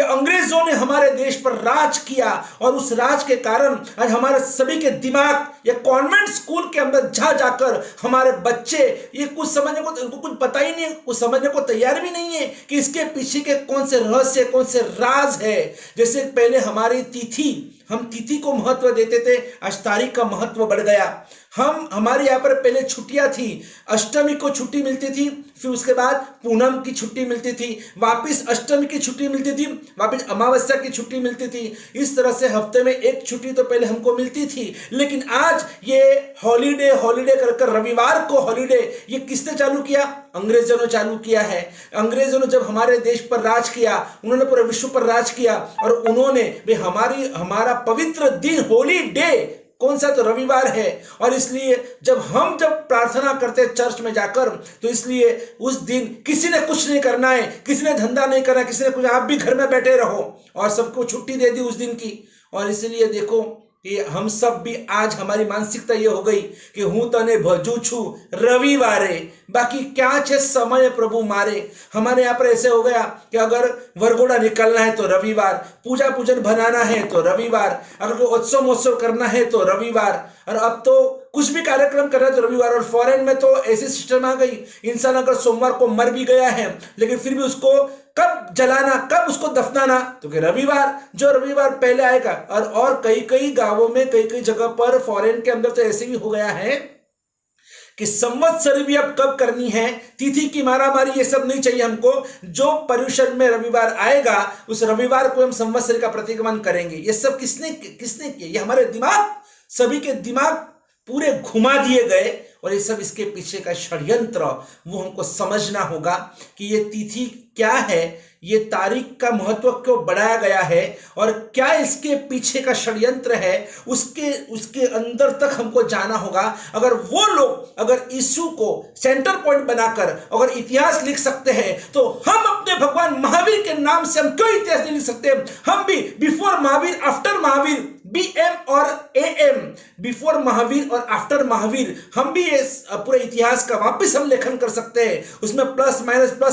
अंग्रेजों ने हमारे देश पर राज किया और उस राज के कारण आज हमारे सभी के दिमाग या कॉन्वेंट स्कूल के अंदर जा जाकर हमारे बच्चे ये कुछ समझने को, उनको कुछ पता ही नहीं, कुछ समझने को तैयार भी नहीं है कि इसके पीछे के कौन से रहस्य, कौन से राज है। जैसे पहले हमारी तिथि, हम तिथि को महत्व देते थे, आज तारीख का महत्व बढ़ गया। हमारे यहाँ पर पहले छुट्टियां थी, अष्टमी को छुट्टी मिलती थी, फिर उसके बाद पूनम की छुट्टी मिलती थी, वापस अष्टमी की छुट्टी मिलती थी, वापस अमावस्या की छुट्टी मिलती थी। इस तरह से हफ्ते में एक छुट्टी तो पहले हमको मिलती थी, लेकिन आज ये हॉलीडे हॉलीडे कर रविवार को हॉलीडे, ये किसने चालू किया? अंग्रेजों ने चालू किया है। अंग्रेजों ने जब हमारे देश पर राज किया, उन्होंने पूरे विश्व पर राज किया और उन्होंने भी हमारा पवित्र दिन होली डे कौन सा? तो रविवार है। और इसलिए जब प्रार्थना करते हैं चर्च में जाकर, तो इसलिए उस दिन किसी ने कुछ नहीं करना है, किसी ने धंधा नहीं करना, किसी ने कुछ, आप भी घर में बैठे रहो, और सबको छुट्टी दे दी उस दिन की। और इसलिए देखो कि हम सब भी आज हमारी मानसिकता ये हो गई कि हूं तने भजू छू रविवारे, बाकी क्या छे समय प्रभु मारे। हमारे यहाँ पर ऐसे हो गया कि अगर वरघोड़ा निकलना है तो रविवार, पूजा पूजन बनाना है तो रविवार, अगर कोई उत्सव महोत्सव करना है तो रविवार, और अब तो कुछ भी कार्यक्रम करना है तो रविवार। और फॉरेन में तो ऐसी सिस्टम आ गई, इंसान अगर सोमवार को मर भी गया है लेकिन फिर भी उसको कब जलाना, कब उसको दफनाना, तो कि रविवार, जो रविवार पहले आएगा। और कई कई गांवों में, कई कई जगह पर फॉरेन के अंदर तो ऐसे भी हो गया है कि संवत्सरी भी अब कब करनी है, तिथि की मारामारी, ये सब नहीं चाहिए हमको। जो पर्युषण में रविवार आएगा उस रविवार को हम संवत्सरी का प्रतिगमन करेंगे। ये सब किसने किया? ये हमारे दिमाग, सभी के दिमाग पूरे घुमा दिए गए। और ये सब इसके पीछे का षड्यंत्र, वो हमको समझना होगा कि ये तिथि क्या है, ये तारीख का महत्व क्यों बढ़ाया गया है, और क्या इसके पीछे का षड्यंत्र है, उसके अंदर तक हमको जाना होगा। अगर वो लोग अगर यीशु को सेंटर पॉइंट बनाकर अगर इतिहास लिख सकते हैं, तो हम अपने भगवान महावीर के नाम से हम क्यों इतिहास नहीं लिख सकते? हम भी before Mahavir, after Mahavir, BM और AM, बिफोर महावीर और आफ्टर महावीर, हम भी पूरे इतिहास का वापस हम लेखन कर सकते हैं। उसमें प्लस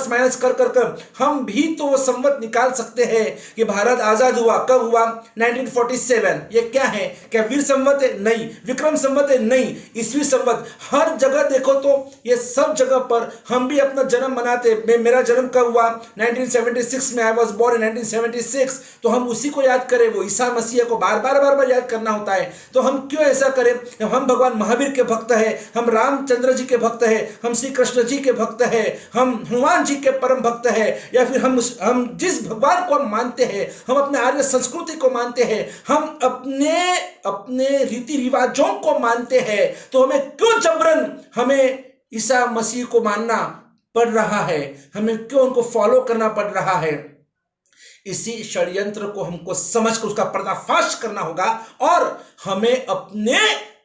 माइनस कर हम भी तो वो संवत निकाल सकते हैं कि भारत आजाद हुआ कब हुआ? 1947। ये क्या है? क्या वीर संवत है? नहीं। विक्रम संवत है? नहीं। ईस्वी संवत। हर जगह देखो तो ये सब जगह पर हम भी अपना जन्म मनाते। मेरा जन्म कब हुआ? 1976 में। I was born in 1976। तो हम उसी को याद करें, वो ईसा मसीह को बार बार याद करना होता है। तो हम क्यों ऐसा करें? हम भगवान महावीर के भक्त हैं, हम रामचंद्र जी के भक्त हैं, हम श्री कृष्ण जी के भक्त हैं, हम हनुमान जी के परम भक्त हैं, या फिर हम जिस भगवान को हम मानते हैं, हम अपने आर्य संस्कृति को मानते हैं, हम अपने रीति रिवाजों को मानते हैं, तो हमें क्यों जबरन हमें ईसा मसीह को मानना पड़ रहा है? हमें क्यों उनको फॉलो करना पड़ रहा है? इसी षड्यंत्र को हमको समझ कर उसका पर्दाफाश करना होगा, और हमें अपने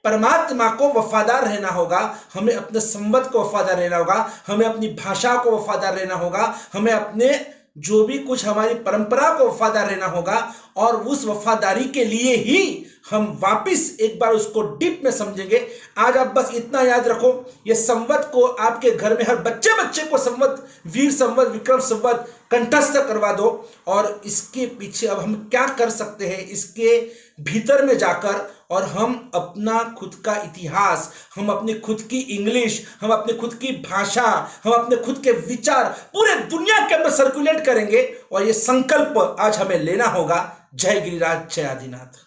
परमात्मा को वफादार रहना होगा, हमें अपने संवत को वफादार रहना होगा, हमें अपनी भाषा को वफादार रहना होगा, हमें अपने जो भी कुछ हमारी परंपरा को वफादार रहना होगा। और उस वफादारी के लिए ही हम वापस एक बार उसको डीप में समझेंगे। आज आप बस इतना याद रखो, ये संवत को आपके घर में हर बच्चे को संवत, वीर संवत, विक्रम संवत कंठस्थ करवा दो। और इसके पीछे अब हम क्या कर सकते हैं, इसके भीतर में जाकर, और हम अपना खुद का इतिहास, हम अपनी खुद की इंग्लिश, हम अपनी खुद की भाषा, हम अपने खुद के विचार पूरे दुनिया के अंदर सर्कुलेट करेंगे। और ये संकल्प आज हमें लेना होगा। जय गिरिराज, जय आदिनाथ।